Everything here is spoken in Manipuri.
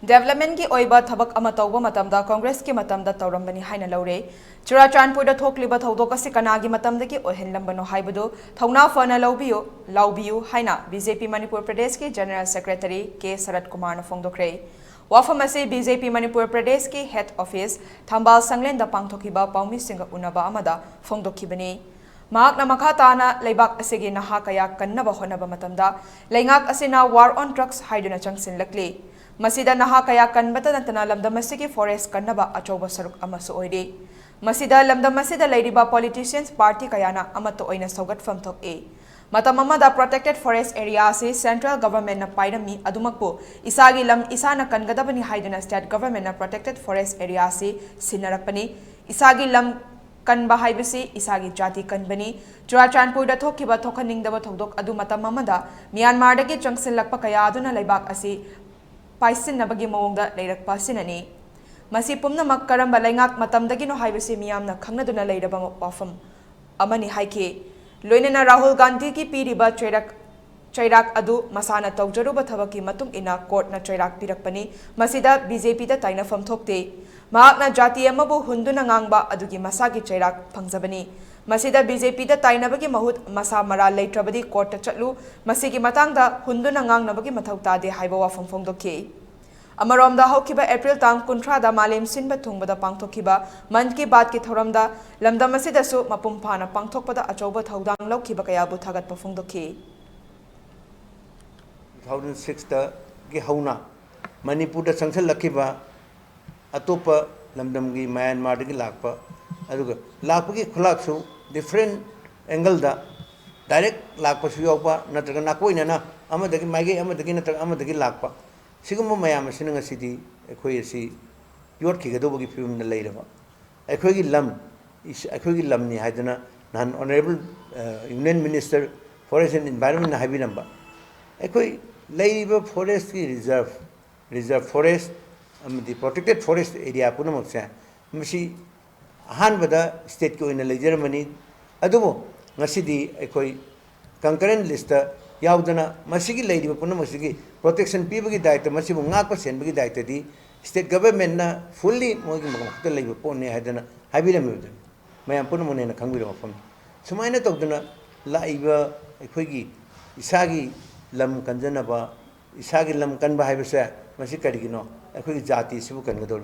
डेवलपमेंट की ओइबा थबक अमा तौबा मतमदा कांग्रेस की मतमदा तौरंबनी हाइना लौरे चुराचांदपुर थोकलिबा थौदोक असि कनागी मतमदगी ओहिनलंबनो हाइबदो थौना फना लौबियु हाइना बीजेपी मणिपुर प्रदेश की जनरल सेक्रेटरी के शरद कुमार ने फोंदोक्रे वाफम असे बीजेपी मणिपुर प्रदेश की हेड ऑफिस थंबाल संगलेंदा पांगथोकिबा पाउमी सिंग उनबा अमदा फोंदोखिबनी महाकना मखा ताना लेबाक असेगी नहा कया कन्नबा होनबा मतमदा लेंगाक असिना वार ऑन ड्रग्स हाइदुना चंगसिनलकली मसीदा नहा कया कनबता नतना लमदम असिगी फॉरेस्ट कन्नबा अचौबा सरुक अमसु ओइदे मसीदा लमदम असिदा लेरिबा पॉलिटिशियंस पार्टी कयाना अमतो ओइना सौगतफम थोकए मतम अमदा प्रोटेक्टेड फॉरेस्ट एरिया से सेंट्रल गवर्नमेंट ना पाइरमी अदुमकपो इसागी लम इसाना कनगदबनी हाइदुना स्टेट गवर्नमेंट ना प्रोटेक्टेड फॉरेस्ट एरिया से सिनरकपनी इसागी लम कनबा हाइबसी इसागी जाति कनबनी चुराचांदपुर थोकिबा थोखनिंगदबा थौदोक अदु मतम अमदा म्यांमारदगी चंगसिनलकपा कया अदुना लेबाक असि पाइसिनबगी मौंगदा लेरकपा सिननी मसी पुमनमक करंबा लेंगाक मतमदगिनो हाइबसी मियामना खंगनदुना लेरबा वाफम अमनी हाइके लोइनना राहुल गांधी की पीरिबा चैराक अदु मसाना तौजरुबा थबकी मतुंग इना कोर्टना चैराक पिरकपनी मसीदा बीजेपी दा ताइनाफम थोकते महाकना जाति अमबु हुंदुना ngang अदुगी मसागी चैराक फंगजबनी मसीदा बीजेपी दा ताइनबगी महुत मसा मरा लेट्रबदी कोर्ट चटलु मसीगी मतंगदा हुंदुना ngangnabagi मथौ तादे हाइबा वाफम फोंदोखे अमरोमदा हौखिबा एप्रिल तांग 19 दा मालेम सिनबा थुंगबदा पांगथोखिबा मन की बात की थौरमदा लमदम असिदसु मपुम फाना पांगथोकपदा अचौबा थौदांग लौखिबा कयाबु थागतपा फोंदोखे 2006 दा की हौना मणिपुर दा संगसलखिबा अतोप लमदम की म्यांमार की लाकपा अदुगा लाकपगी खुलाकसु डिफरेंट एंगल दा डायरेक्ट लाकपसु योपा नत्रगा नाकोइना अमदगी माइगे अमदगी नत्रगा अमदगी लाकपा सिगुम मयाम सिनंग सिदी अखोय सि योट खिगदोबगी फिल्म लेरबा अखोयगी लमनी हाइदना नन honourable union minister forest and environment हाइबिनबा अखोय लेरिबा फॉरेस्ट की रिजर्व फॉरेस्ट अमदी प्रोटेक्टेड फॉरेस्ट एरिया पुनमक्से मसी अहानबदा स्टेट को इन लेजरमनी अदुबो ngasidi अखोय कंकरेंट लिस्ट यावदना मसीगी लेरिबा पुनमक्सिगी प्रोटेक्शन पीबगी दायित्व मसीबु ngakpa senbagi दायित्व दी स्टेट गवर्नमेंट ना फुल्ली मोगी मगमखत लेबा पोने हादना हाबिरमदन मयाम पुनमनेना खंगबिरो फम सुमाइना तौदना लाइबा अखोयगी इसागी लम कंजनबा इसागी लम कनबा हाइबसे मसी करिगिनो अखोयगी जाति सिबु कनगदोल